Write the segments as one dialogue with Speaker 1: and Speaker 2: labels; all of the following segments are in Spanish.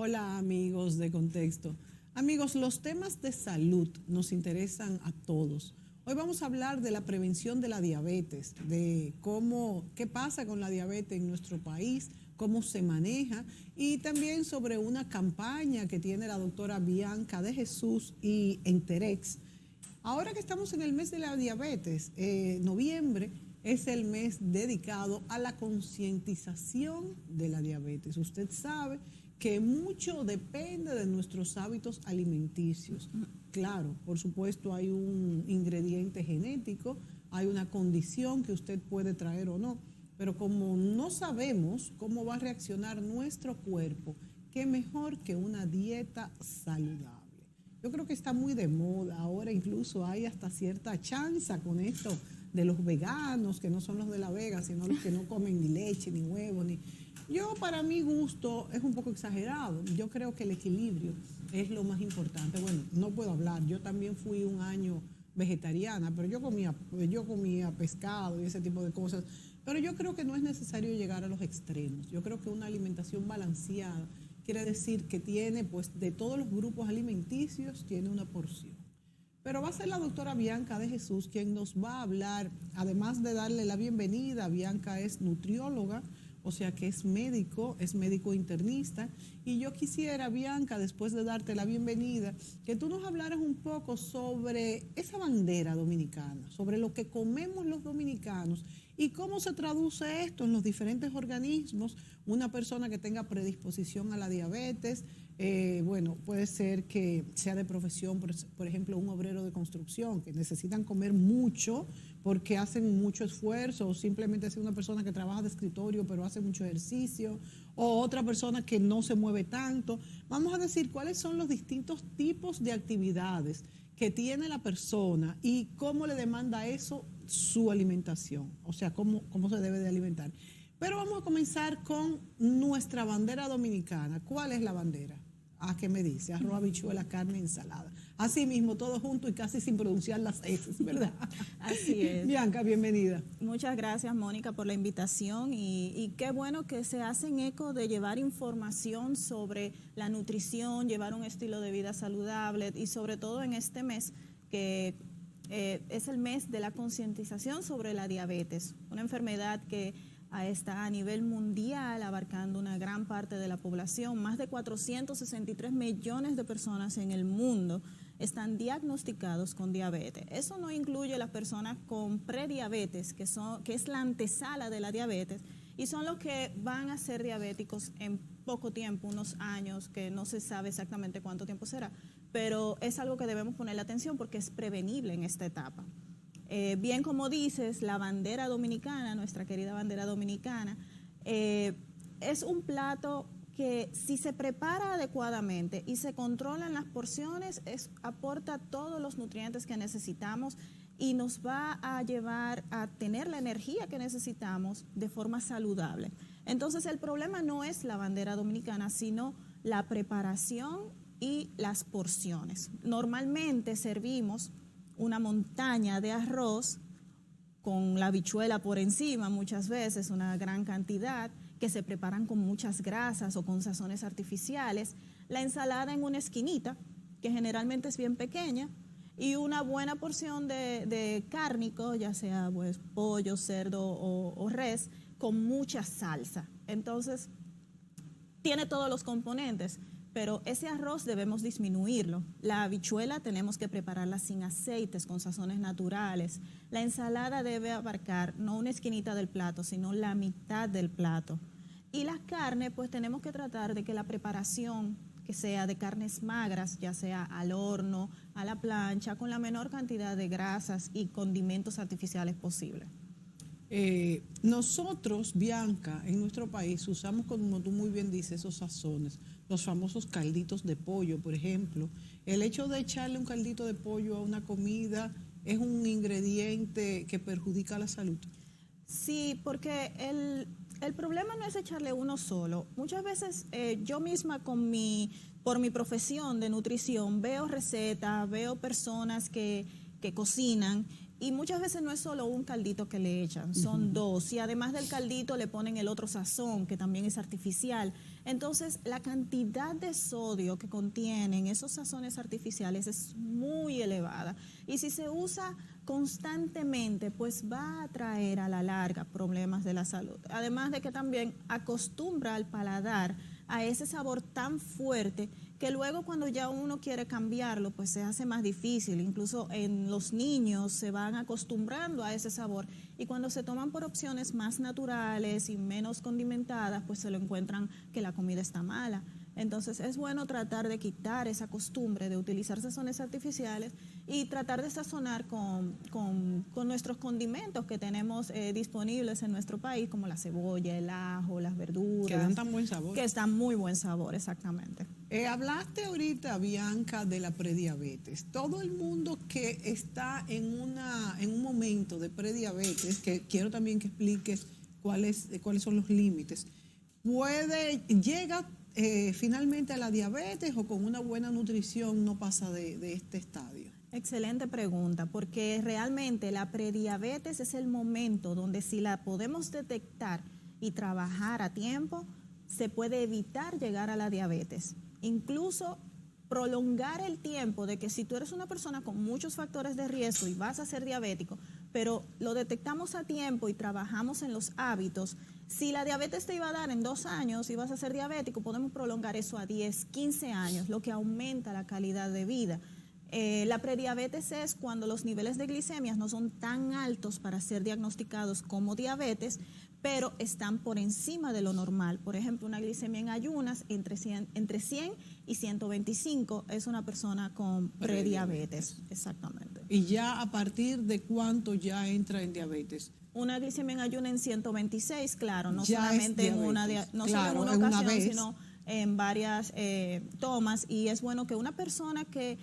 Speaker 1: Hola amigos de Contexto. Amigos, los temas de salud nos interesan a todos. Hoy vamos a hablar de la prevención de la diabetes, de qué pasa con la diabetes en nuestro país, cómo se maneja y también sobre una campaña que tiene la doctora Bianca de Jesús y Enterex. Ahora que estamos en el mes de la diabetes, noviembre es el mes dedicado a la concientización de la diabetes. Usted sabe que mucho depende de nuestros hábitos alimenticios. Claro, por supuesto hay un ingrediente genético, hay una condición que usted puede traer o no, pero como no sabemos cómo va a reaccionar nuestro cuerpo, qué mejor que una dieta saludable. Yo creo que está muy de moda, ahora incluso hay hasta cierta chanza con esto de los veganos, que no son los de la vega, sino los que no comen ni leche, ni huevo, ni... Yo, para mi gusto, es un poco exagerado. Yo creo que el equilibrio es lo más importante. Bueno, no puedo hablar. Yo también fui un año vegetariana, pero yo comía pescado y ese tipo de cosas. Pero yo creo que no es necesario llegar a los extremos. Yo creo que una alimentación balanceada quiere decir que tiene, pues, de todos los grupos alimenticios, tiene una porción. Pero va a ser la doctora Bianca de Jesús quien nos va a hablar, además de darle la bienvenida. Bianca es nutrióloga, o sea que es médico internista, y yo quisiera, Bianca, después de darte la bienvenida, que tú nos hablaras un poco sobre esa bandera dominicana, sobre lo que comemos los dominicanos y cómo se traduce esto en los diferentes organismos. Una persona que tenga predisposición a la diabetes, bueno, puede ser que sea de profesión, por ejemplo, un obrero de construcción, que necesitan comer mucho porque hacen mucho esfuerzo, o simplemente es una persona que trabaja de escritorio pero hace mucho ejercicio, o otra persona que no se mueve tanto. Vamos a decir cuáles son los distintos tipos de actividades que tiene la persona y cómo le demanda eso su alimentación, o sea, cómo se debe de alimentar. Pero vamos a comenzar con nuestra bandera dominicana. ¿Cuál es la bandera? ¿Qué me dice? Arroz, habichuela, carne, ensalada. Así mismo, todo junto y casi sin pronunciar las S, ¿verdad?
Speaker 2: Así es.
Speaker 1: Bianca, bienvenida.
Speaker 2: Muchas gracias, Mónica, por la invitación y qué bueno que se hacen eco de llevar información sobre la nutrición, llevar un estilo de vida saludable y sobre todo en este mes que es el mes de la concientización sobre la diabetes, una enfermedad que está a nivel mundial abarcando una gran parte de la población. Más de 463 millones de personas en el mundo están diagnosticados con diabetes. Eso no incluye las personas con prediabetes, que es la antesala de la diabetes, y son los que van a ser diabéticos en poco tiempo, unos años, que no se sabe exactamente cuánto tiempo será, pero es algo que debemos ponerle atención porque es prevenible en esta etapa. Bien como dices, la bandera dominicana, nuestra querida bandera dominicana, es un plato que si se prepara adecuadamente y se controlan las porciones, aporta todos los nutrientes que necesitamos y nos va a llevar a tener la energía que necesitamos de forma saludable. Entonces el problema no es la bandera dominicana, sino la preparación y las porciones. Normalmente servimos una montaña de arroz con la habichuela por encima, muchas veces una gran cantidad, que se preparan con muchas grasas o con sazones artificiales, la ensalada en una esquinita, que generalmente es bien pequeña, y una buena porción de cárnico, ya sea pues pollo, cerdo o res, con mucha salsa. Entonces, tiene todos los componentes, pero ese arroz debemos disminuirlo. La habichuela tenemos que prepararla sin aceites, con sazones naturales. La ensalada debe abarcar no una esquinita del plato, sino la mitad del plato. Y la carne, pues tenemos que tratar de que la preparación que sea de carnes magras, ya sea al horno, a la plancha, con la menor cantidad de grasas y condimentos artificiales posible.
Speaker 1: Nosotros, Bianca, en nuestro país usamos, como tú muy bien dices, esos sazones, los famosos calditos de pollo, por ejemplo. El hecho de echarle un caldito de pollo a una comida es un ingrediente que perjudica la salud.
Speaker 2: Sí, porque el problema no es echarle uno solo. Muchas veces yo misma por mi profesión de nutrición veo recetas, veo personas que cocinan y muchas veces no es solo un caldito que le echan, son dos. Y además del caldito le ponen el otro sazón que también es artificial. Entonces, la cantidad de sodio que contienen esos sazones artificiales es muy elevada. Y si se usa constantemente, pues va a traer a la larga problemas de la salud. Además de que también acostumbra al paladar a ese sabor tan fuerte que luego cuando ya uno quiere cambiarlo, pues se hace más difícil. Incluso en los niños se van acostumbrando a ese sabor y cuando se toman por opciones más naturales y menos condimentadas, pues se lo encuentran que la comida está mala. Entonces es bueno tratar de quitar esa costumbre de utilizar sazones artificiales y tratar de sazonar con nuestros condimentos que tenemos disponibles en nuestro país, como la cebolla, el ajo, las verduras.
Speaker 1: Que dan tan buen sabor.
Speaker 2: Que están muy buen sabor, exactamente.
Speaker 1: Hablaste ahorita, Bianca, de la prediabetes. Todo el mundo que está en un momento de prediabetes, que quiero también que expliques cuáles son los límites, llega finalmente a la diabetes o con una buena nutrición no pasa de este estadio.
Speaker 2: Excelente pregunta, porque realmente la prediabetes es el momento donde si la podemos detectar y trabajar a tiempo, se puede evitar llegar a la diabetes. Incluso prolongar el tiempo de que si tú eres una persona con muchos factores de riesgo y vas a ser diabético, pero lo detectamos a tiempo y trabajamos en los hábitos, si la diabetes te iba a dar en 2 años y vas a ser diabético, podemos prolongar eso a 10, 15 años, lo que aumenta la calidad de vida. La prediabetes es cuando los niveles de glicemias no son tan altos para ser diagnosticados como diabetes, pero están por encima de lo normal. Por ejemplo, una glicemia en ayunas entre 100 y 125 es una persona con prediabetes. Exactamente.
Speaker 1: ¿Y ya a partir de cuánto ya entra en diabetes?
Speaker 2: Una glicemia en ayunas en 126, claro, no
Speaker 1: ya
Speaker 2: solamente en una ocasión, sino en varias tomas. Y es bueno que una persona que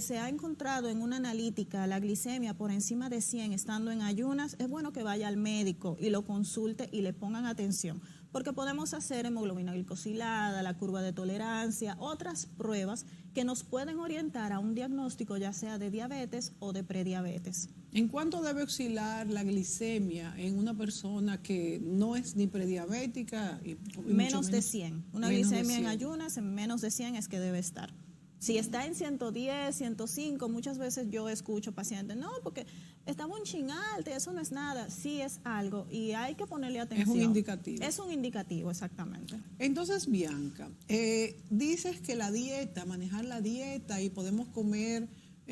Speaker 2: se ha encontrado en una analítica la glicemia por encima de 100 estando en ayunas, es bueno que vaya al médico y lo consulte y le pongan atención, porque podemos hacer hemoglobina glicosilada, la curva de tolerancia, otras pruebas que nos pueden orientar a un diagnóstico ya sea de diabetes o de prediabetes.
Speaker 1: ¿En cuánto debe oscilar la glicemia en una persona que no es ni prediabética?
Speaker 2: Menos de 100. Una glicemia en ayunas en menos de 100 es que debe estar. Si está en 110, 105, muchas veces yo escucho pacientes, no, porque estaba un chin alto, eso no es nada. Sí es algo y hay que ponerle atención.
Speaker 1: Es un indicativo.
Speaker 2: Es un indicativo, exactamente.
Speaker 1: Entonces, Bianca, dices que la dieta, manejar la dieta y podemos comer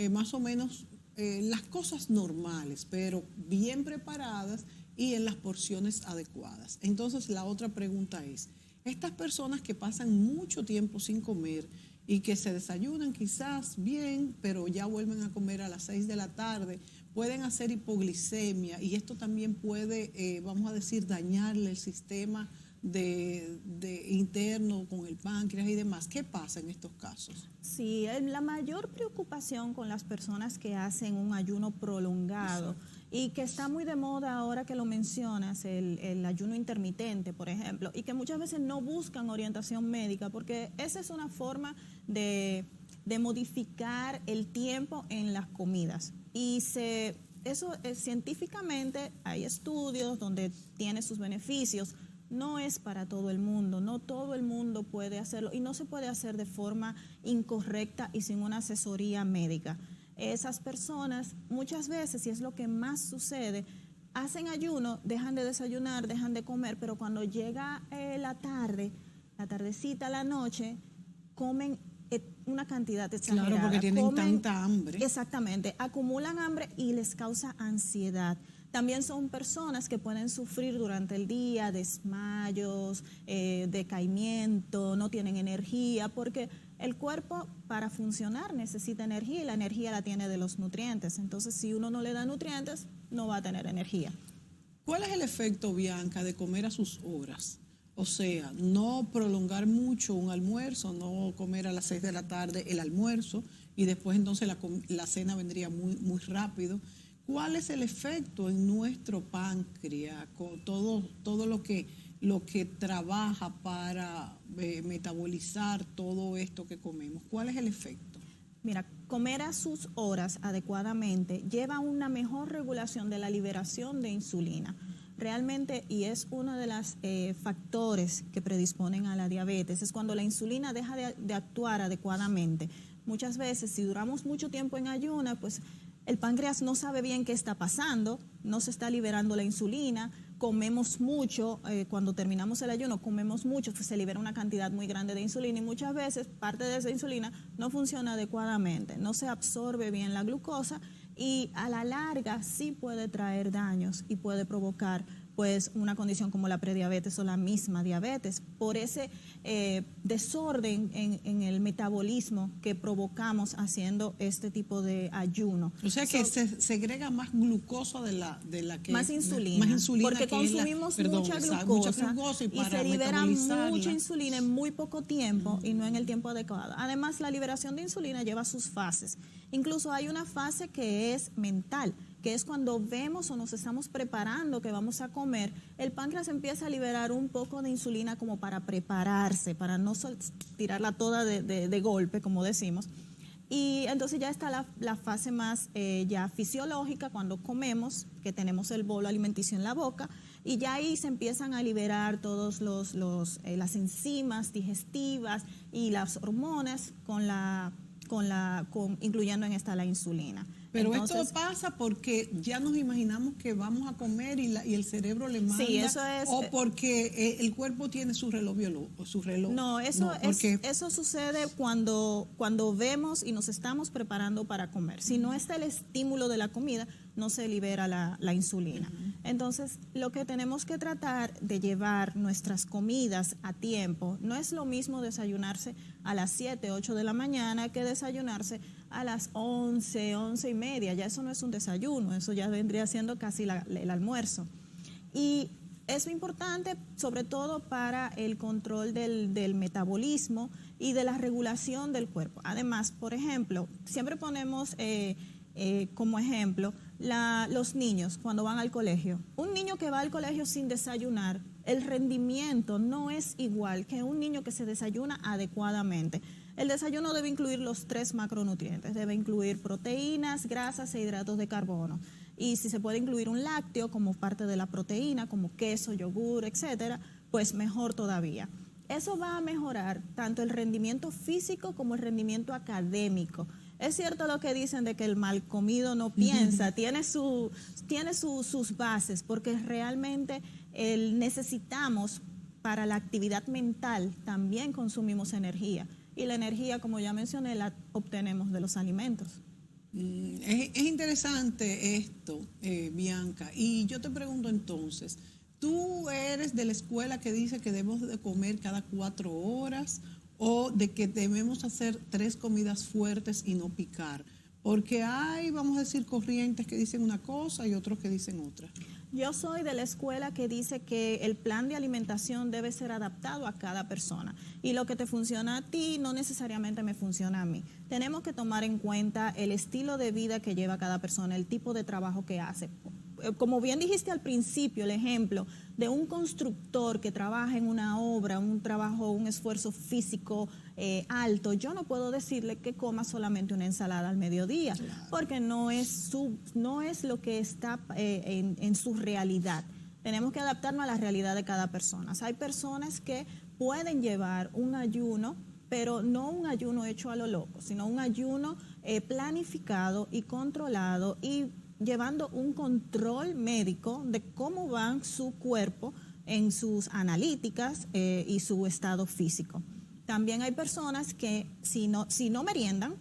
Speaker 1: más o menos las cosas normales, pero bien preparadas y en las porciones adecuadas. Entonces, la otra pregunta es, estas personas que pasan mucho tiempo sin comer y que se desayunan quizás bien, pero ya vuelven a comer a las 6 de la tarde, pueden hacer hipoglicemia y esto también puede, vamos a decir, dañarle el sistema de interno con el páncreas y demás. ¿Qué pasa en estos casos?
Speaker 2: Sí, la mayor preocupación con las personas que hacen un ayuno prolongado. Exacto. Y que está muy de moda ahora que lo mencionas, el ayuno intermitente, por ejemplo, y que muchas veces no buscan orientación médica, porque esa es una forma de modificar el tiempo en las comidas. Y eso científicamente hay estudios donde tiene sus beneficios. No es para todo el mundo, no todo el mundo puede hacerlo y no se puede hacer de forma incorrecta y sin una asesoría médica. Esas personas muchas veces, y es lo que más sucede, hacen ayuno, dejan de desayunar, dejan de comer, pero cuando llega la tardecita, la noche, comen una cantidad exagerada.
Speaker 1: Claro, porque tienen tanta hambre.
Speaker 2: Exactamente, acumulan hambre y les causa ansiedad. También son personas que pueden sufrir durante el día desmayos, decaimiento, no tienen energía, porque el cuerpo para funcionar necesita energía y la energía la tiene de los nutrientes. Entonces, si uno no le da nutrientes, no va a tener energía.
Speaker 1: ¿Cuál es el efecto, Bianca, de comer a sus horas? O sea, no prolongar mucho un almuerzo, no comer a las 6 de la tarde el almuerzo y después entonces la cena vendría muy, muy rápido. ¿Cuál es el efecto en nuestro páncreas, con todo lo que trabaja para metabolizar todo esto que comemos? ¿Cuál es el efecto?
Speaker 2: Mira, comer a sus horas adecuadamente lleva a una mejor regulación de la liberación de insulina. realmente, y es uno de los factores que predisponen a la diabetes, es cuando la insulina deja de actuar adecuadamente. Muchas veces, si duramos mucho tiempo en ayuna, pues el páncreas no sabe bien qué está pasando, no se está liberando la insulina, comemos mucho, cuando terminamos el ayuno comemos mucho, pues se libera una cantidad muy grande de insulina y muchas veces parte de esa insulina no funciona adecuadamente, no se absorbe bien la glucosa y a la larga sí puede traer daños y puede provocar pues una condición como la prediabetes o la misma diabetes por ese desorden en el metabolismo que provocamos haciendo este tipo de ayuno.
Speaker 1: O sea que se segrega más glucosa de la que
Speaker 2: más insulina, porque consumimos mucha glucosa y se libera mucha insulina en muy poco tiempo y no en el tiempo adecuado. Además, la liberación de insulina lleva sus fases. Incluso hay una fase que es mental, que es cuando vemos o nos estamos preparando que vamos a comer, el páncreas empieza a liberar un poco de insulina como para prepararse, para no tirarla toda de golpe, como decimos. Y entonces ya está la fase más ya fisiológica, cuando comemos, que tenemos el bolo alimenticio en la boca, y ya ahí se empiezan a liberar todos las enzimas digestivas y las hormonas incluyendo en esta la insulina.
Speaker 1: Pero entonces, esto pasa porque ya nos imaginamos que vamos a comer y el cerebro le manda,
Speaker 2: sí, eso es,
Speaker 1: o porque el cuerpo tiene su reloj biológico, su reloj.
Speaker 2: No, eso sucede cuando vemos y nos estamos preparando para comer. Si no está el estímulo de la comida, no se libera la insulina. Entonces, lo que tenemos que tratar de llevar nuestras comidas a tiempo, no es lo mismo desayunarse a las 7, 8 de la mañana que desayunarse a las 11, 11 y media. Ya eso no es un desayuno, eso ya vendría siendo casi el almuerzo. Y es importante sobre todo para el control del metabolismo y de la regulación del cuerpo. Además, por ejemplo, siempre ponemos como ejemplo los niños cuando van al colegio. Un niño que va al colegio sin desayunar, el rendimiento no es igual que un niño que se desayuna adecuadamente. El desayuno debe incluir los 3 macronutrientes, debe incluir proteínas, grasas e hidratos de carbono. Y si se puede incluir un lácteo como parte de la proteína, como queso, yogur, etcétera, pues mejor todavía. Eso va a mejorar tanto el rendimiento físico como el rendimiento académico. Es cierto lo que dicen de que el mal comido no piensa, tiene sus bases, porque realmente necesitamos para la actividad mental también consumimos energía. Y la energía, como ya mencioné, la obtenemos de los alimentos.
Speaker 1: Es interesante esto, Bianca. Y yo te pregunto entonces, ¿tú eres de la escuela que dice que debemos de comer cada 4 horas o de que debemos hacer 3 comidas fuertes y no picar? Porque hay, vamos a decir, corrientes que dicen una cosa y otros que dicen otra.
Speaker 2: Yo soy de la escuela que dice que el plan de alimentación debe ser adaptado a cada persona y lo que te funciona a ti no necesariamente me funciona a mí. Tenemos que tomar en cuenta el estilo de vida que lleva cada persona, el tipo de trabajo que hace. Como bien dijiste al principio, el ejemplo de un constructor que trabaja en una obra, un esfuerzo físico alto, yo no puedo decirle que coma solamente una ensalada al mediodía, porque no es lo que está en su realidad. Tenemos que adaptarnos a la realidad de cada persona. O sea, hay personas que pueden llevar un ayuno, pero no un ayuno hecho a lo loco, sino un ayuno planificado y controlado y llevando un control médico de cómo va su cuerpo en sus analíticas y su estado físico. También hay personas que si no meriendan,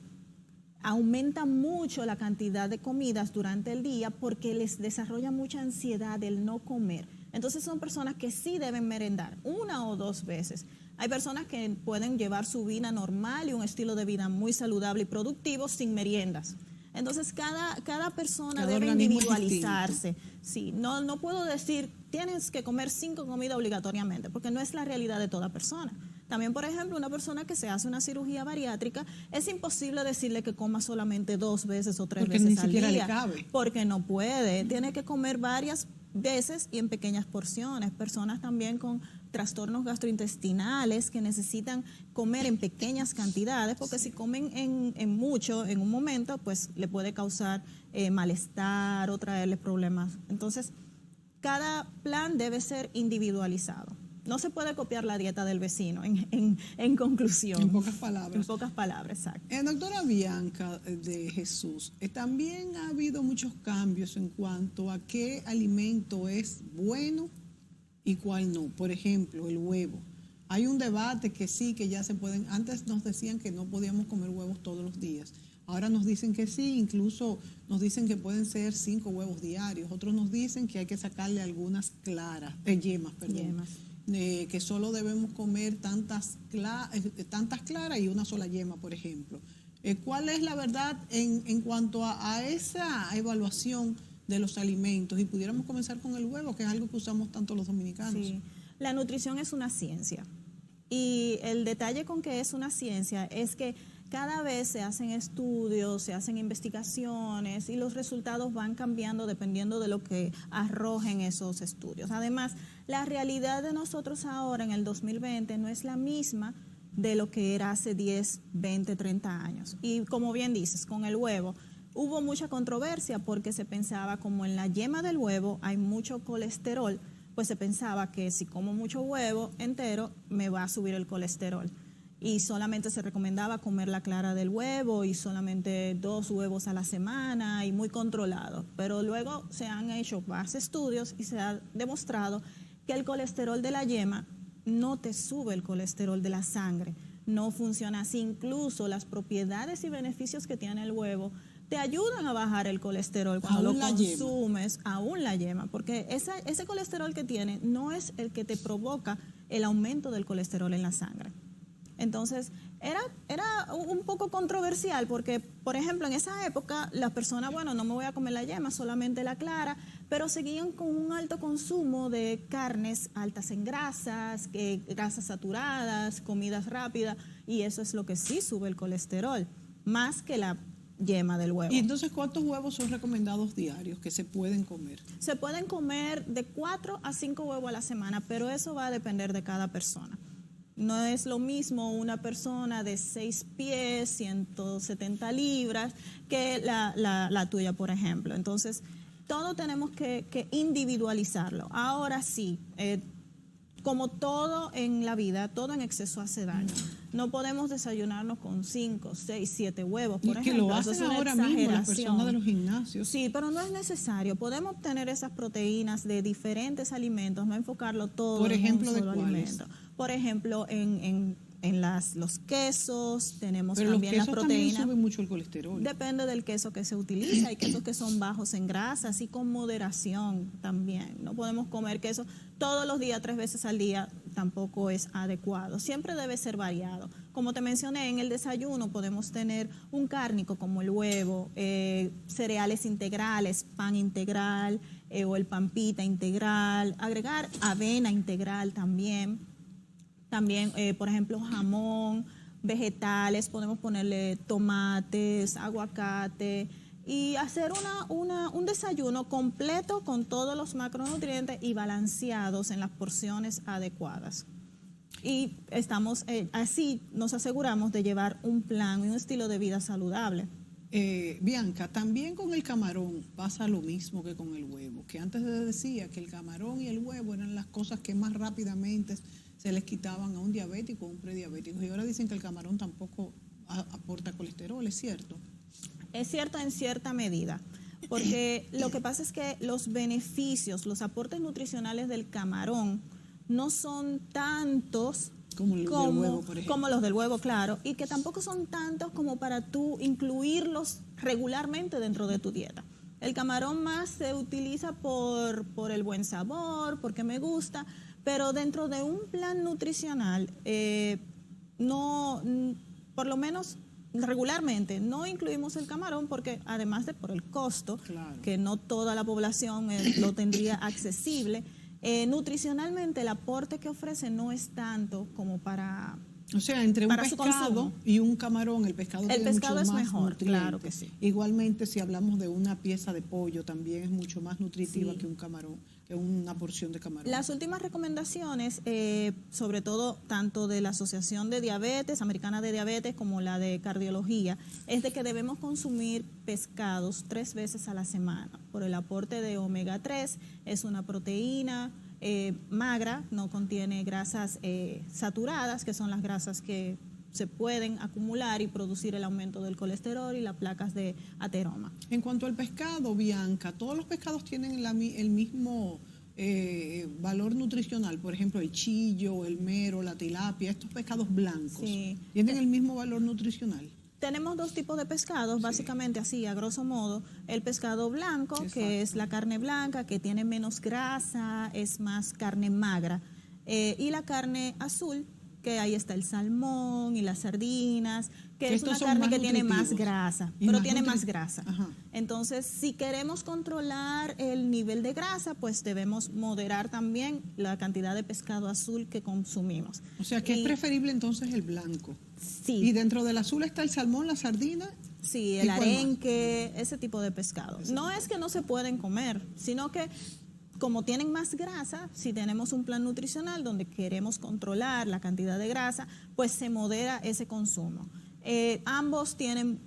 Speaker 2: aumentan mucho la cantidad de comidas durante el día porque les desarrolla mucha ansiedad el no comer. Entonces son personas que sí deben merendar 1 o 2 veces. Hay personas que pueden llevar su vida normal y un estilo de vida muy saludable y productivo sin meriendas. Entonces, cada persona debe individualizarse. Sí, no puedo decir, tienes que comer 5 comidas obligatoriamente, porque no es la realidad de toda persona. También, por ejemplo, una persona que se hace una cirugía bariátrica, es imposible decirle que coma solamente 2 veces o 3 veces al día. Porque ni siquiera le cabe. Porque no puede. Tiene que comer varias veces y en pequeñas porciones. Personas también con trastornos gastrointestinales que necesitan comer en pequeñas cantidades, porque si comen en mucho en un momento, pues le puede causar malestar o traerles problemas. Entonces, cada plan debe ser individualizado. No se puede copiar la dieta del vecino, en conclusión.
Speaker 1: En pocas palabras.
Speaker 2: En pocas palabras, exacto.
Speaker 1: Doctora Bianca de Jesús, también ha habido muchos cambios en cuanto a qué alimento es bueno y cuál no. Por ejemplo, el huevo. Hay un debate que sí, que ya se pueden. Antes nos decían que no podíamos comer huevos todos los días. Ahora nos dicen que sí, incluso nos dicen que pueden ser 5 huevos diarios. Otros nos dicen que hay que sacarle algunas yemas, perdón.
Speaker 2: Yemas.
Speaker 1: Que solo debemos comer tantas claras y una sola yema, por ejemplo. ¿Cuál es la verdad en cuanto a esa evaluación de los alimentos? Y pudiéramos comenzar con el huevo, que es algo que usamos tanto los dominicanos.
Speaker 2: Sí, la nutrición es una ciencia. Y el detalle con que es una ciencia es que cada vez se hacen estudios, se hacen investigaciones y los resultados van cambiando dependiendo de lo que arrojen esos estudios. Además, la realidad de nosotros ahora en el 2020 no es la misma de lo que era hace 10, 20, 30 años. Y como bien dices, con el huevo hubo mucha controversia porque se pensaba como en la yema del huevo hay mucho colesterol, pues se pensaba que si como mucho huevo entero me va a subir el colesterol. Y solamente se recomendaba comer la clara del huevo y solamente 2 huevos a la semana y muy controlado. Pero luego se han hecho varios estudios y se ha demostrado que el colesterol de la yema no te sube el colesterol de la sangre. No funciona así. Incluso las propiedades y beneficios que tiene el huevo te ayudan a bajar el colesterol cuando lo consumes, aún la yema, porque ese colesterol que tiene no es el que te provoca el aumento del colesterol en la sangre. Entonces, era un poco controversial porque, por ejemplo, en esa época las personas, bueno, no me voy a comer la yema, solamente la clara, pero seguían con un alto consumo de carnes altas en grasas, grasas saturadas, comidas rápidas, y eso es lo que sí sube el colesterol, más que la yema del huevo.
Speaker 1: ¿Y entonces cuántos huevos son recomendados diarios que se pueden comer?
Speaker 2: Se pueden comer de 4 a 5 huevos a la semana, pero eso va a depender de cada persona. No es lo mismo una persona de 6 pies, 170 libras, que la tuya, por ejemplo. Entonces, todo tenemos que individualizarlo. Ahora sí, como todo en la vida, todo en exceso hace daño. No podemos desayunarnos con 5, 6, 7 huevos, por ejemplo.
Speaker 1: Que lo hacen ahora mismo las personas de los gimnasios.
Speaker 2: Sí, pero no es necesario. Podemos obtener esas proteínas de diferentes alimentos, no enfocarlo todo
Speaker 1: por ejemplo,
Speaker 2: en un solo
Speaker 1: ¿de cuáles?
Speaker 2: alimento. Por ejemplo, en los quesos, tenemos
Speaker 1: pero
Speaker 2: también las proteínas.
Speaker 1: También suben mucho el colesterol.
Speaker 2: Depende del queso que se utiliza. Hay quesos que son bajos en grasa, así con moderación también. No podemos comer queso todos los días, 3 veces al día, tampoco es adecuado. Siempre debe ser variado. Como te mencioné, en el desayuno podemos tener un cárnico como el huevo, cereales integrales, pan integral o el pampita integral, agregar avena integral también. También, por ejemplo, jamón, vegetales, podemos ponerle tomates, aguacate y hacer un desayuno completo con todos los macronutrientes y balanceados en las porciones adecuadas. Y así nos aseguramos de llevar un plan y un estilo de vida saludable.
Speaker 1: Bianca, también con el camarón pasa lo mismo que con el huevo, que antes se decía que el camarón y el huevo eran las cosas que más rápidamente se les quitaban a un diabético o un prediabético, y ahora dicen que el camarón tampoco aporta colesterol, ¿es cierto?
Speaker 2: Es cierto en cierta medida, porque lo que pasa es que los beneficios, los aportes nutricionales del camarón no son tantos
Speaker 1: como los del huevo, por ejemplo.
Speaker 2: Como los del huevo, claro, y que tampoco son tantos como para tú incluirlos regularmente dentro de tu dieta. El camarón más se utiliza por el buen sabor, porque me gusta, pero dentro de un plan nutricional, por lo menos regularmente, no incluimos el camarón porque además de por el costo,
Speaker 1: claro,
Speaker 2: que no toda la población lo tendría accesible, nutricionalmente el aporte que ofrece no es tanto como para
Speaker 1: O sea, entre un
Speaker 2: para su
Speaker 1: pescado
Speaker 2: consumo.
Speaker 1: y un camarón, el pescado
Speaker 2: El
Speaker 1: tiene
Speaker 2: pescado
Speaker 1: mucho
Speaker 2: es
Speaker 1: más
Speaker 2: mejor,
Speaker 1: nutrientes.
Speaker 2: claro que sí.
Speaker 1: Igualmente, si hablamos de una pieza de pollo, también es mucho más nutritiva
Speaker 2: Sí.
Speaker 1: que un camarón, que una porción de camarón.
Speaker 2: Las últimas recomendaciones, sobre todo tanto de la Asociación de Diabetes, Americana de Diabetes, como la de Cardiología, es de que debemos consumir pescados 3 veces a la semana por el aporte de omega 3, es una proteína magra, no contiene grasas saturadas, que son las grasas que se pueden acumular y producir el aumento del colesterol y las placas de ateroma.
Speaker 1: En cuanto al pescado, Bianca, todos los pescados tienen el mismo valor nutricional. Por ejemplo, el chillo, el mero, la tilapia, estos pescados blancos,
Speaker 2: Sí.
Speaker 1: ¿tienen el mismo valor nutricional?
Speaker 2: Tenemos 2 tipos de pescados, básicamente así, a grosso modo. El pescado blanco,
Speaker 1: Exacto.
Speaker 2: que es la carne blanca, que tiene menos grasa, es más carne magra. Y la carne azul, que ahí está el salmón y las sardinas, que es
Speaker 1: Estos
Speaker 2: una
Speaker 1: son
Speaker 2: carne
Speaker 1: más
Speaker 2: que tiene más
Speaker 1: nutritivos.
Speaker 2: grasa,
Speaker 1: Y
Speaker 2: pero
Speaker 1: más
Speaker 2: tiene más
Speaker 1: nutri-
Speaker 2: grasa.
Speaker 1: Ajá.
Speaker 2: Entonces, si queremos controlar el nivel de grasa, pues debemos moderar también la cantidad de pescado azul que consumimos.
Speaker 1: O sea, que es
Speaker 2: Y-
Speaker 1: preferible entonces el blanco.
Speaker 2: Sí.
Speaker 1: Y dentro del azul está el salmón, la sardina.
Speaker 2: Sí,
Speaker 1: ¿Y
Speaker 2: el
Speaker 1: cuál más?
Speaker 2: arenque, ese tipo de pescado. No es que no se pueden comer, sino que como tienen más grasa, si tenemos un plan nutricional donde queremos controlar la cantidad de grasa, pues se modera ese consumo. Ambos tienen,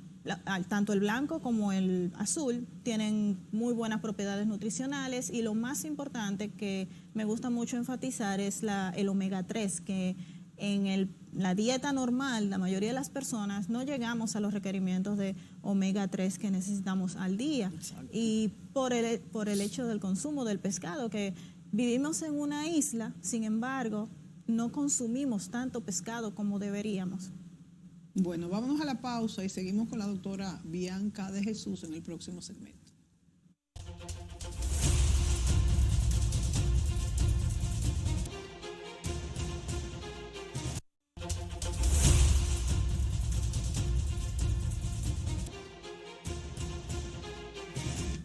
Speaker 2: tanto el blanco como el azul, tienen muy buenas propiedades nutricionales y lo más importante que me gusta mucho enfatizar es el omega 3, que en la dieta normal, la mayoría de las personas no llegamos a los requerimientos de omega 3 que necesitamos al día.
Speaker 1: Exacto.
Speaker 2: Y por el hecho del consumo del pescado, que vivimos en una isla, sin embargo, no consumimos tanto pescado como deberíamos.
Speaker 1: Bueno, vámonos a la pausa y seguimos con la doctora Bianca de Jesús en el próximo segmento.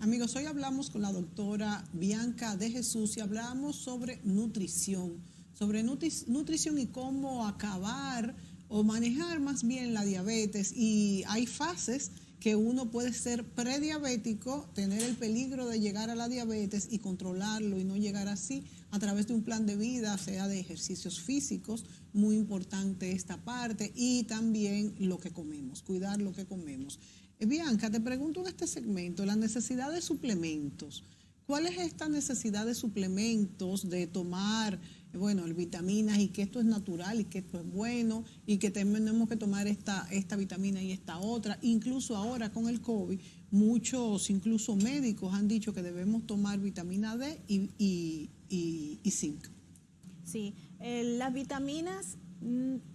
Speaker 1: Amigos, hoy hablamos con la doctora Bianca de Jesús y hablamos sobre nutrición y cómo acabar o manejar más bien la diabetes. Y hay fases que uno puede ser prediabético, tener el peligro de llegar a la diabetes y controlarlo y no llegar así a través de un plan de vida, sea de ejercicios físicos, muy importante esta parte, y también lo que comemos, cuidar lo que comemos. Bianca, te pregunto en este segmento, la necesidad de suplementos. ¿Cuál es esta necesidad de suplementos, de tomar, vitaminas, y que esto es natural y que esto es bueno y que tenemos que tomar esta vitamina y esta otra? Incluso ahora con el COVID, muchos, incluso médicos, han dicho que debemos tomar vitamina D y zinc.
Speaker 2: Sí, las vitaminas,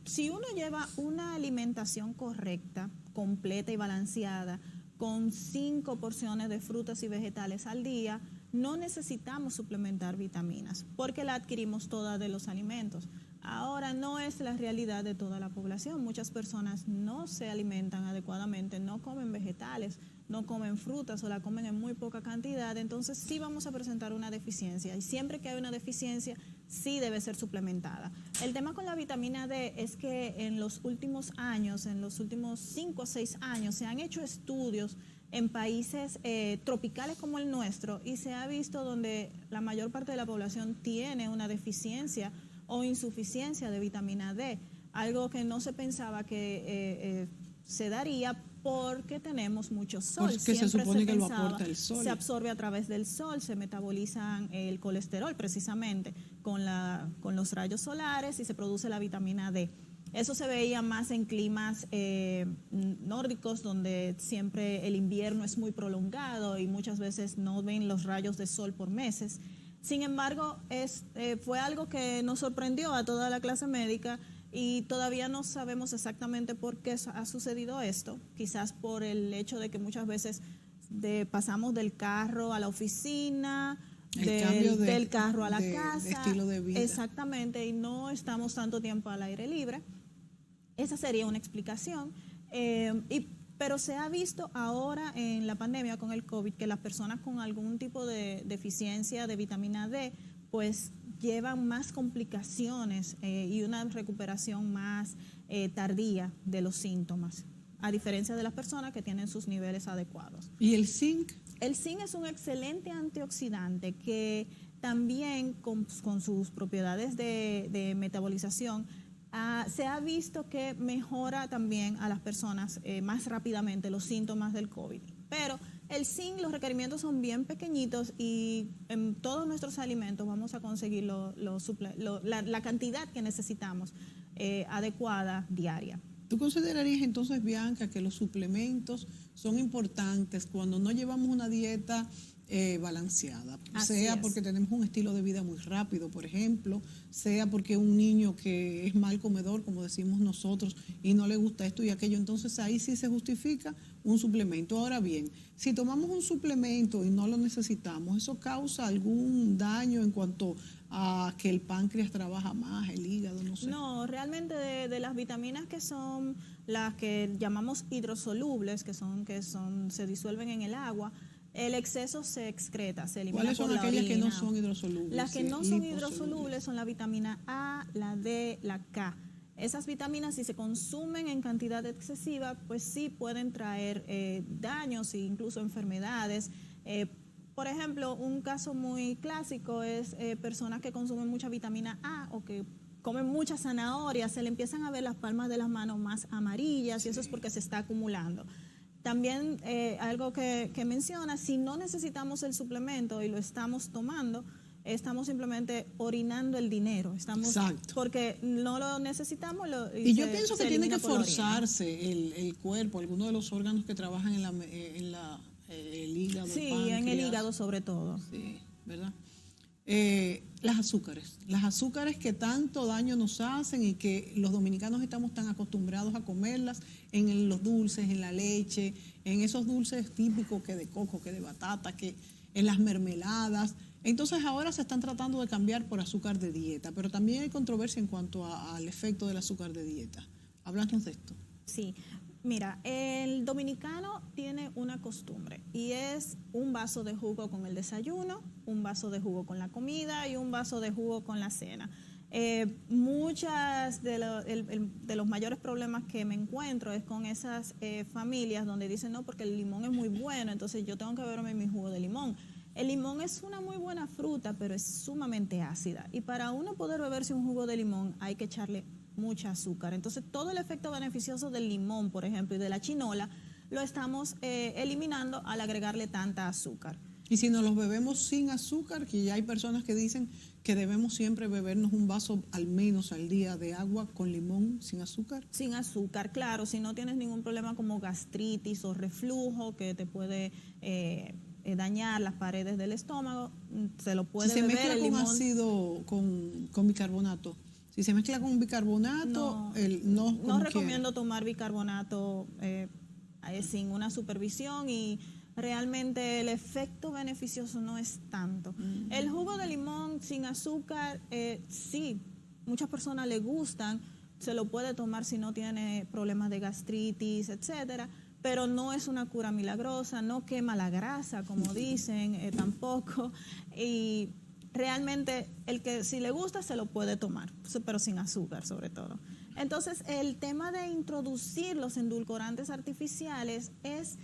Speaker 2: si uno lleva una alimentación correcta, completa y balanceada, con 5 porciones de frutas y vegetales al día, no necesitamos suplementar vitaminas, porque la adquirimos toda de los alimentos. Ahora no es la realidad de toda la población. Muchas personas no se alimentan adecuadamente, no comen vegetales, no comen frutas o la comen en muy poca cantidad, entonces sí vamos a presentar una deficiencia, y siempre que hay una deficiencia sí debe ser suplementada. El tema con la vitamina D es que en los últimos años, en los últimos 5 o 6 años, se han hecho estudios en países tropicales como el nuestro, y se ha visto donde la mayor parte de la población tiene una deficiencia o insuficiencia de vitamina D, algo que no se pensaba que se daría porque tenemos mucho sol.
Speaker 1: Porque se supone que lo aporta el sol.
Speaker 2: Se absorbe a través del sol, se metabolizan el colesterol precisamente con los rayos solares y se produce la vitamina D. Eso se veía más en climas nórdicos, donde siempre el invierno es muy prolongado y muchas veces no ven los rayos de sol por meses. Sin embargo, fue algo que nos sorprendió a toda la clase médica, y todavía no sabemos exactamente por qué ha sucedido esto. Quizás por el hecho de que muchas veces pasamos del carro a la oficina, del carro a la casa,
Speaker 1: de estilo de vida.
Speaker 2: Exactamente, y no estamos tanto tiempo al aire libre. Esa sería una explicación. Pero se ha visto ahora en la pandemia con el COVID que las personas con algún tipo de deficiencia de vitamina D, pues llevan más complicaciones y una recuperación más tardía de los síntomas, a diferencia de las personas que tienen sus niveles adecuados.
Speaker 1: ¿Y el zinc?
Speaker 2: El zinc es un excelente antioxidante que también con sus propiedades de metabolización se ha visto que mejora también a las personas más rápidamente los síntomas del COVID. Pero el zinc, los requerimientos son bien pequeñitos y en todos nuestros alimentos vamos a conseguir la cantidad que necesitamos adecuada diaria.
Speaker 1: ¿Tú considerarías entonces, Bianca, que los suplementos son importantes cuando no llevamos una dieta balanceada? Sea porque tenemos un estilo de vida muy rápido, por ejemplo, sea porque un niño que es mal comedor, como decimos nosotros, y no le gusta esto y aquello, entonces ahí sí se justifica un suplemento. Ahora bien, si tomamos un suplemento y no lo necesitamos, ¿eso causa algún daño en cuanto a que el páncreas trabaja más, el hígado, no sé?
Speaker 2: No, realmente de las vitaminas que son las que llamamos hidrosolubles, que se disuelven en el agua, el exceso se excreta, se elimina.
Speaker 1: ¿Cuáles son
Speaker 2: por la
Speaker 1: aquellas
Speaker 2: orina?
Speaker 1: que no son hidrosolubles?
Speaker 2: Las que no son hidrosolubles son la vitamina A, la D, la K. Esas vitaminas, si se consumen en cantidad excesiva, pues sí pueden traer daños e incluso enfermedades. Por ejemplo, un caso muy clásico es personas que consumen mucha vitamina A o que comen mucha zanahoria, se le empiezan a ver las palmas de las manos más amarillas y eso es porque se está acumulando. También algo que menciona, si no necesitamos el suplemento y lo estamos tomando, estamos simplemente orinando el dinero.
Speaker 1: Exacto.
Speaker 2: Porque no lo necesitamos.
Speaker 1: Y yo pienso que tiene que forzarse el cuerpo, algunos de los órganos que trabajan en el hígado.
Speaker 2: Sí,
Speaker 1: el páncreas.
Speaker 2: en el hígado sobre todo.
Speaker 1: Sí, ¿verdad? Las azúcares que tanto daño nos hacen y que los dominicanos estamos tan acostumbrados a comerlas en los dulces, en la leche, en esos dulces típicos que de coco, que de batata, que en las mermeladas. Entonces ahora se están tratando de cambiar por azúcar de dieta, pero también hay controversia en cuanto al efecto del azúcar de dieta. Háblanos de esto.
Speaker 2: Sí. Mira, el dominicano tiene una costumbre y es un vaso de jugo con el desayuno, un vaso de jugo con la comida y un vaso de jugo con la cena. Muchas de los mayores problemas que me encuentro es con esas familias donde dicen, no, porque el limón es muy bueno, entonces yo tengo que beberme mi jugo de limón. El limón es una muy buena fruta, pero es sumamente ácida y para uno poder beberse un jugo de limón hay que echarle mucha azúcar. Entonces, todo el efecto beneficioso del limón, por ejemplo, y de la chinola, lo estamos eliminando al agregarle tanta azúcar.
Speaker 1: Y si nos los bebemos sin azúcar, que ya hay personas que dicen que debemos siempre bebernos un vaso al menos al día de agua con limón sin azúcar.
Speaker 2: Sin azúcar, claro, si no tienes ningún problema como gastritis o reflujo que te puede dañar las paredes del estómago, se lo puede beber.
Speaker 1: Si se mezcla
Speaker 2: el
Speaker 1: con
Speaker 2: limón
Speaker 1: ácido, con bicarbonato. Si se mezcla con bicarbonato,
Speaker 2: no recomiendo tomar bicarbonato sin una supervisión y realmente el efecto beneficioso no es tanto. El jugo de limón sin azúcar, sí, muchas personas le gustan, se lo puede tomar si no tiene problemas de gastritis, etcétera, pero no es una cura milagrosa, no quema la grasa, como dicen, tampoco, y realmente el que si le gusta se lo puede tomar, pero sin azúcar sobre todo. Entonces el tema de introducir los endulcorantes artificiales ese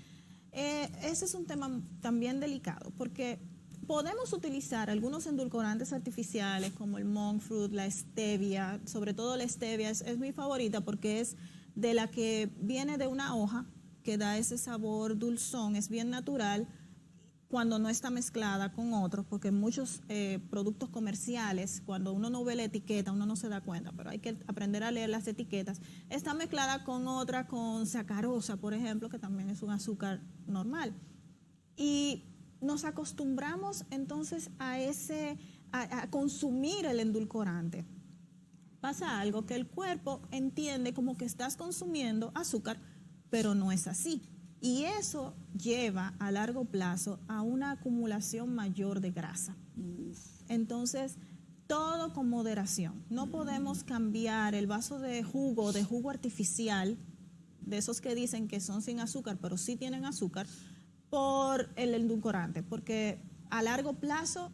Speaker 2: es un tema también delicado porque podemos utilizar algunos endulcorantes artificiales como el monk fruit, la stevia, sobre todo la stevia es mi favorita porque es de la que viene de una hoja que da ese sabor dulzón, es bien natural cuando no está mezclada con otros, porque muchos productos comerciales, cuando uno no ve la etiqueta, uno no se da cuenta, pero hay que aprender a leer las etiquetas, está mezclada con otra, con sacarosa, por ejemplo, que también es un azúcar normal. Y nos acostumbramos entonces a consumir el endulcorante. Pasa algo que el cuerpo entiende como que estás consumiendo azúcar, pero no es así. Y eso lleva a largo plazo a una acumulación mayor de grasa. Entonces, todo con moderación. No podemos cambiar el vaso de jugo artificial, de esos que dicen que son sin azúcar, pero sí tienen azúcar, por el endulcorante, porque a largo plazo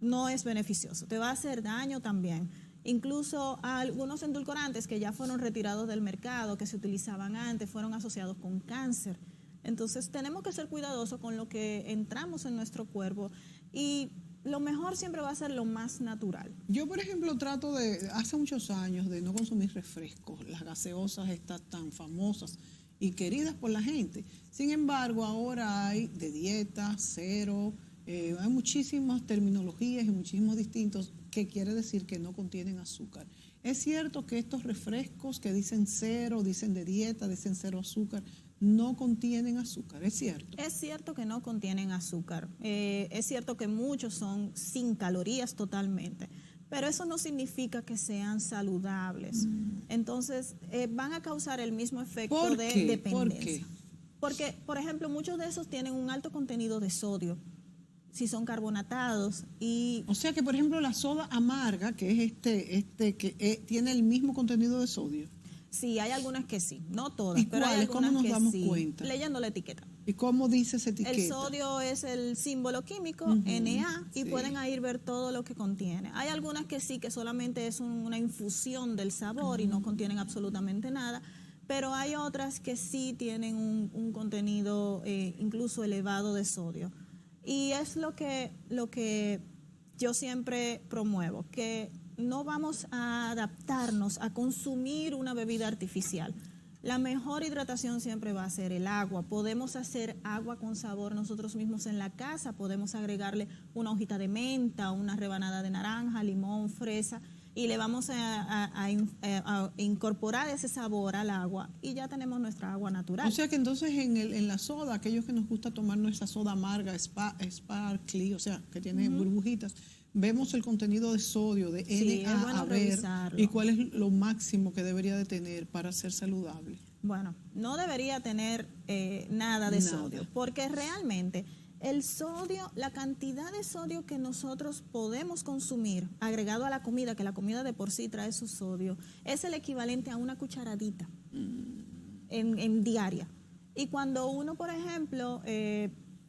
Speaker 2: no es beneficioso, te va a hacer daño también. Incluso algunos endulcorantes que ya fueron retirados del mercado, que se utilizaban antes, fueron asociados con cáncer. Entonces tenemos que ser cuidadosos con lo que entramos en nuestro cuerpo y lo mejor siempre va a ser lo más natural.
Speaker 1: Yo, por ejemplo, trato hace muchos años, de no consumir refrescos, las gaseosas estas tan famosas y queridas por la gente. Sin embargo, ahora hay de dieta, cero, hay muchísimas terminologías y muchísimos distintos que quiere decir que no contienen azúcar. Es cierto que estos refrescos que dicen cero, dicen de dieta, dicen cero azúcar, no contienen azúcar, ¿es cierto?
Speaker 2: Es cierto que no contienen azúcar, es cierto que muchos son sin calorías totalmente, pero eso no significa que sean saludables. Entonces, van a causar el mismo efecto de dependencia.
Speaker 1: ¿Por qué?
Speaker 2: Porque, por ejemplo, muchos de esos tienen un alto contenido de sodio, si son carbonatados.
Speaker 1: O sea que, por ejemplo, la soda amarga, que es tiene el mismo contenido de sodio.
Speaker 2: Sí, hay algunas que sí, no todas,
Speaker 1: ¿Y
Speaker 2: pero hay
Speaker 1: cuáles?
Speaker 2: algunas
Speaker 1: ¿Cómo nos
Speaker 2: que
Speaker 1: damos
Speaker 2: sí.
Speaker 1: cuenta?
Speaker 2: Leyendo la etiqueta.
Speaker 1: ¿Y cómo dice esa etiqueta?
Speaker 2: El sodio es el símbolo químico, Na, y pueden ahí ver todo lo que contiene. Hay algunas que sí, que solamente es una infusión del sabor y no contienen absolutamente nada, pero hay otras que sí tienen un contenido incluso elevado de sodio. Y es lo que yo siempre promuevo, que no vamos a adaptarnos a consumir una bebida artificial. La mejor hidratación siempre va a ser el agua. Podemos hacer agua con sabor nosotros mismos en la casa, podemos agregarle una hojita de menta, una rebanada de naranja, limón, fresa, y le vamos a incorporar ese sabor al agua y ya tenemos nuestra agua natural.
Speaker 1: O sea que entonces en la soda, aquellos que nos gusta tomar nuestra soda amarga, sparkly, o sea, que tiene burbujitas, vemos el contenido de sodio, de Na,
Speaker 2: bueno
Speaker 1: a ver,
Speaker 2: revisarlo.
Speaker 1: y cuál es lo máximo que debería de tener para ser saludable.
Speaker 2: Bueno, no debería tener nada de sodio, porque realmente el sodio, la cantidad de sodio que nosotros podemos consumir agregado a la comida, que la comida de por sí trae su sodio, es el equivalente a una cucharadita en diaria. Y cuando uno, por ejemplo,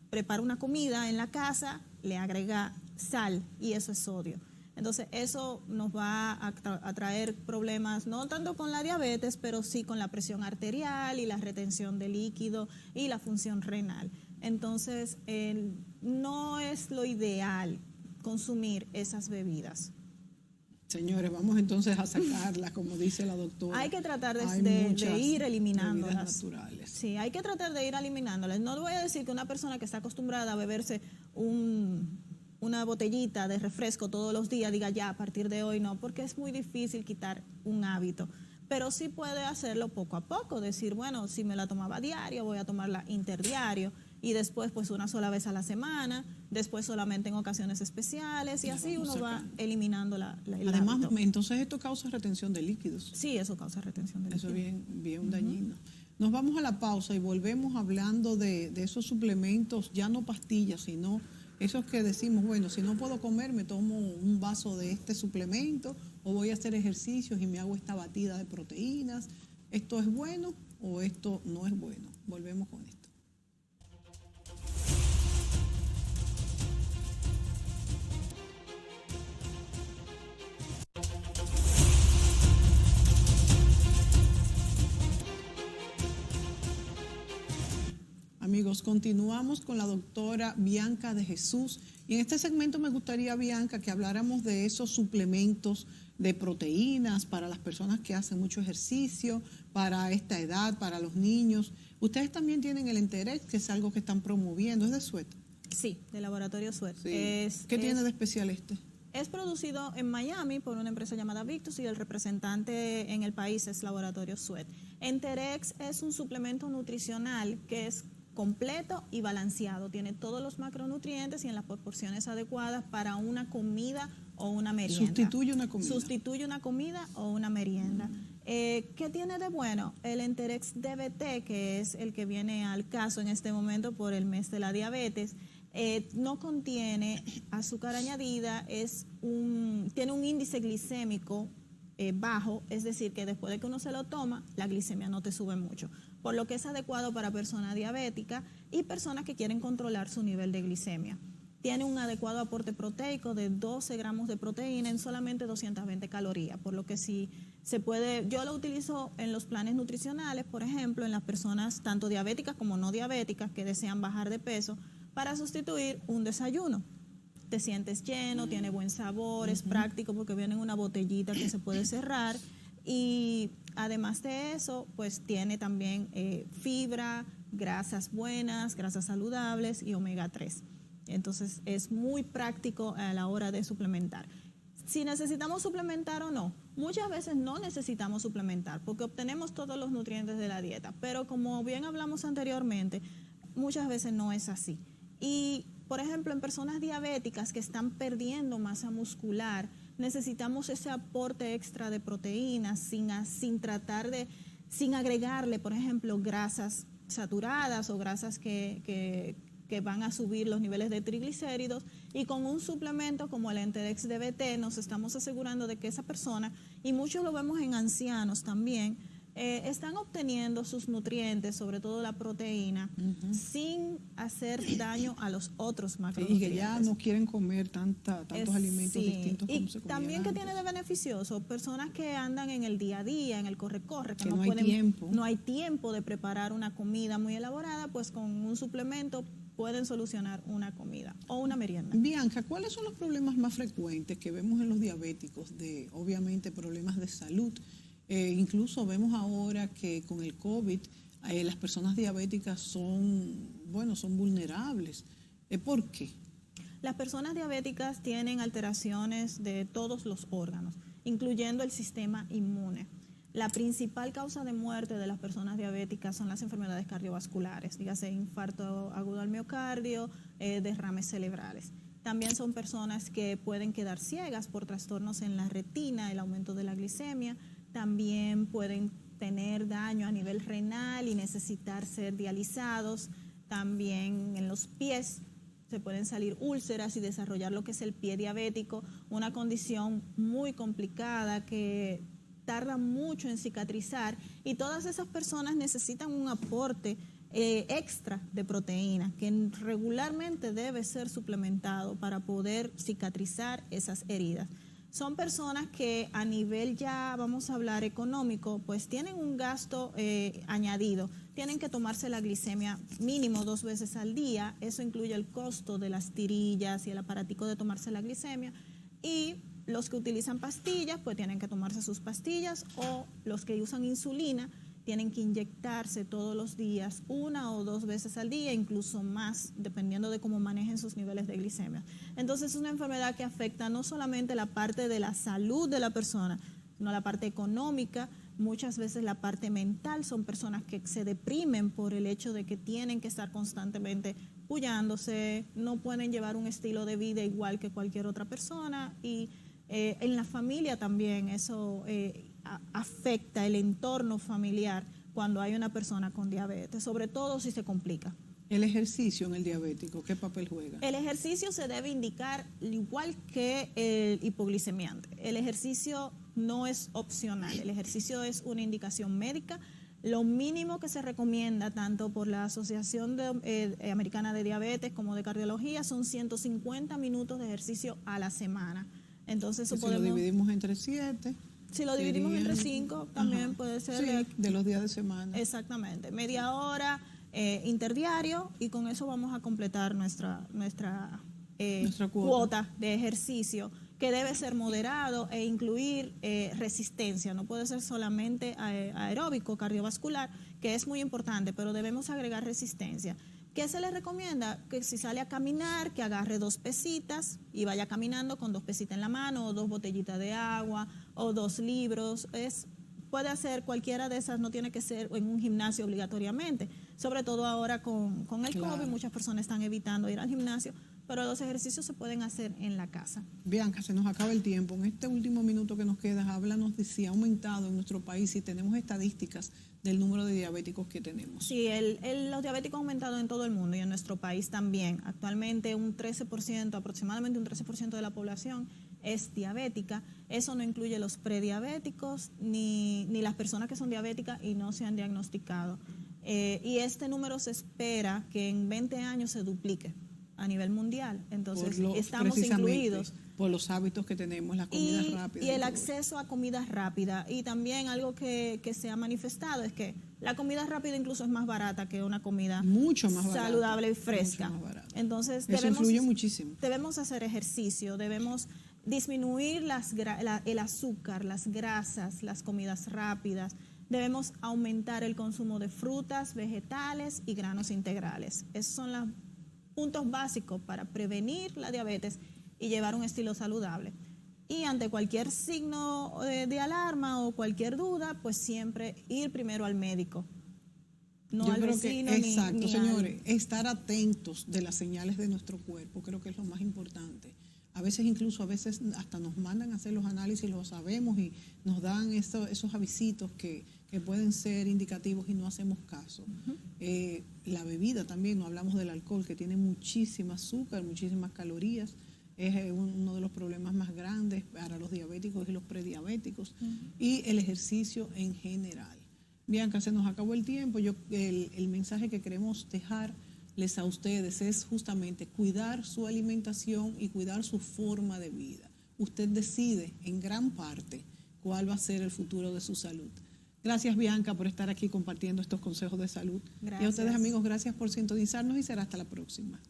Speaker 2: prepara una comida en la casa, le agrega sal y eso es sodio. Entonces eso nos va a traer problemas, no tanto con la diabetes, pero sí con la presión arterial y la retención de líquido y la función renal. Entonces no es lo ideal consumir esas bebidas.
Speaker 1: Señores, vamos entonces a sacarlas, como dice la doctora.
Speaker 2: Hay que tratar de ir eliminándolas.
Speaker 1: Naturales.
Speaker 2: Sí, hay que tratar de ir eliminándolas. No le voy a decir que una persona que está acostumbrada a beberse una botellita de refresco todos los días diga ya, a partir de hoy no, porque es muy difícil quitar un hábito. Pero sí puede hacerlo poco a poco, decir, bueno, si me la tomaba diario, voy a tomarla interdiario, y después pues una sola vez a la semana, después solamente en ocasiones especiales, y así uno va eliminando el
Speaker 1: Además,
Speaker 2: hábito.
Speaker 1: entonces esto causa retención de líquidos.
Speaker 2: Sí, eso causa retención de líquidos.
Speaker 1: Eso es bien dañino. Nos vamos a la pausa y volvemos hablando de esos suplementos, ya no pastillas, sino esos que decimos, bueno, si no puedo comer, me tomo un vaso de este suplemento o voy a hacer ejercicios y me hago esta batida de proteínas. ¿Esto es bueno o esto no es bueno? Volvemos con esto. Amigos, continuamos con la doctora Bianca de Jesús y en este segmento me gustaría, Bianca, que habláramos de esos suplementos de proteínas para las personas que hacen mucho ejercicio, para esta edad, para los niños. Ustedes también tienen el Enterex, que es algo que están promoviendo, ¿es de Suet?
Speaker 2: Sí, de Laboratorio Suet.
Speaker 1: Sí. ¿Qué tiene de especial este?
Speaker 2: Es producido en Miami por una empresa llamada Victus y el representante en el país es Laboratorio Suet. Enterex es un suplemento nutricional que es completo y balanceado. Tiene todos los macronutrientes y en las proporciones adecuadas para una comida o una merienda.
Speaker 1: Sustituye una comida.
Speaker 2: Sustituye una comida o una merienda. ¿Qué tiene de bueno? El Enterex DBT, que es el que viene al caso en este momento por el mes de la diabetes, no contiene azúcar añadida, tiene un índice glicémico bajo, es decir, que después de que uno se lo toma, la glicemia no te sube mucho, por lo que es adecuado para personas diabéticas y personas que quieren controlar su nivel de glicemia. tiene un adecuado aporte proteico de 12 gramos de proteína en solamente 220 calorías, por lo que si se puede, yo lo utilizo en los planes nutricionales, por ejemplo, en las personas tanto diabéticas como no diabéticas que desean bajar de peso para sustituir un desayuno. Te sientes lleno, tiene buen sabor, es práctico porque viene en una botellita que se puede cerrar y además de eso, pues tiene también fibra, grasas buenas, grasas saludables y omega 3. Entonces es muy práctico a la hora de suplementar. Si necesitamos suplementar o no, muchas veces no necesitamos suplementar porque obtenemos todos los nutrientes de la dieta, pero como bien hablamos anteriormente, muchas veces no es así. Y, por ejemplo, en personas diabéticas que están perdiendo masa muscular, necesitamos ese aporte extra de proteínas sin agregarle, por ejemplo, grasas saturadas o grasas que van a subir los niveles de triglicéridos, y con un suplemento como el Enterex DBT nos estamos asegurando de que esa persona, y muchos lo vemos en ancianos también, están obteniendo sus nutrientes, sobre todo la proteína, sin hacer daño a los otros macronutrientes.
Speaker 1: Y que ya no quieren comer tantos alimentos distintos como se comían
Speaker 2: también que
Speaker 1: antes.
Speaker 2: tiene de beneficioso personas que andan en el día a día, en el corre-corre, que
Speaker 1: no hay
Speaker 2: tiempo de preparar una comida muy elaborada, pues con un suplemento pueden solucionar una comida o una merienda.
Speaker 1: Bianca, ¿cuáles son los problemas más frecuentes que vemos en los diabéticos? Obviamente problemas de salud. Incluso vemos ahora que con el COVID las personas diabéticas son vulnerables. ¿Por qué?
Speaker 2: Las personas diabéticas tienen alteraciones de todos los órganos, incluyendo el sistema inmune. La principal causa de muerte de las personas diabéticas son las enfermedades cardiovasculares, dígase infarto agudo al miocardio, derrames cerebrales. También son personas que pueden quedar ciegas por trastornos en la retina, el aumento de la glicemia. También pueden tener daño a nivel renal y necesitar ser dializados. También en los pies se pueden salir úlceras y desarrollar lo que es el pie diabético, una condición muy complicada que tarda mucho en cicatrizar, y todas esas personas necesitan un aporte extra de proteína que regularmente debe ser suplementado para poder cicatrizar esas heridas. Son personas que a nivel ya, vamos a hablar económico, pues tienen un gasto añadido. Tienen que tomarse la glicemia mínimo 2 veces al día. Eso incluye el costo de las tirillas y el aparatico de tomarse la glicemia. Y los que utilizan pastillas, pues tienen que tomarse sus pastillas, o los que usan insulina tienen que inyectarse todos los días 1 o 2 veces al día, incluso más, dependiendo de cómo manejen sus niveles de glicemia. Entonces es una enfermedad que afecta no solamente la parte de la salud de la persona, sino la parte económica, muchas veces la parte mental. Son personas que se deprimen por el hecho de que tienen que estar constantemente pullándose, no pueden llevar un estilo de vida igual que cualquier otra persona, y en la familia también eso afecta el entorno familiar cuando hay una persona con diabetes, sobre todo si se complica.
Speaker 1: El ejercicio en el diabético, ¿qué papel juega?
Speaker 2: El ejercicio se debe indicar igual que el hipoglicemiante. El ejercicio no es opcional, el ejercicio es una indicación médica. Lo mínimo que se recomienda tanto por la Asociación Americana de Diabetes como de Cardiología son 150 minutos de ejercicio a la semana. Entonces,
Speaker 1: si lo dividimos entre 7.
Speaker 2: Si lo dividimos entre 5, también puede ser.
Speaker 1: Sí, de los días de semana.
Speaker 2: Exactamente, media hora interdiario, y con eso vamos a completar nuestra cuota de ejercicio, que debe ser moderado e incluir resistencia. No puede ser solamente aeróbico, cardiovascular, que es muy importante, pero debemos agregar resistencia. ¿Qué se le recomienda? Que si sale a caminar, que agarre 2 pesitas y vaya caminando con 2 pesitas en la mano, o 2 botellitas de agua, o 2 libros. Puede hacer cualquiera de esas, no tiene que ser en un gimnasio obligatoriamente. Sobre todo ahora con el COVID, muchas personas están evitando ir al gimnasio, pero los ejercicios se pueden hacer en la casa.
Speaker 1: Bianca, se nos acaba el tiempo. En este último minuto que nos queda, háblanos de si ha aumentado en nuestro país, si tenemos estadísticas del número de diabéticos que tenemos.
Speaker 2: Sí, los diabéticos han aumentado en todo el mundo y en nuestro país también. Actualmente aproximadamente un 13% de la población es diabética. Eso no incluye los prediabéticos ni las personas que son diabéticas y no se han diagnosticado. Y este número se espera que en 20 años se duplique a nivel mundial. Entonces, estamos
Speaker 1: precisamente
Speaker 2: incluidos.
Speaker 1: Por los hábitos que tenemos, las comidas rápidas.
Speaker 2: Y el acceso a comida rápida. Y también algo que se ha manifestado es que la comida rápida incluso es más barata que una comida
Speaker 1: mucho más
Speaker 2: saludable y fresca.
Speaker 1: Mucho más barata.
Speaker 2: Entonces,
Speaker 1: eso influye muchísimo.
Speaker 2: Debemos hacer ejercicio, debemos disminuir el azúcar, las grasas, las comidas rápidas. Debemos aumentar el consumo de frutas, vegetales y granos integrales. Esos son los puntos básicos para prevenir la diabetes y llevar un estilo saludable. Y ante cualquier signo de alarma o cualquier duda, pues siempre ir primero al médico. No
Speaker 1: Yo
Speaker 2: al
Speaker 1: creo
Speaker 2: vecino
Speaker 1: que, exacto,
Speaker 2: ni
Speaker 1: señores, estar atentos de las señales de nuestro cuerpo, creo que es lo más importante. A veces hasta nos mandan a hacer los análisis, lo sabemos y nos dan esos avisitos que pueden ser indicativos y no hacemos caso. La bebida también, no hablamos del alcohol, que tiene muchísima azúcar, muchísimas calorías. Es uno de los problemas más grandes para los diabéticos y los prediabéticos. Y el ejercicio en general. Bianca, se nos acabó el tiempo. El mensaje que queremos dejarles a ustedes es justamente cuidar su alimentación y cuidar su forma de vida. Usted decide en gran parte cuál va a ser el futuro de su salud. Gracias, Bianca, por estar aquí compartiendo estos consejos de salud.
Speaker 2: Gracias.
Speaker 1: Y a ustedes, amigos, gracias por sintonizarnos y será hasta la próxima.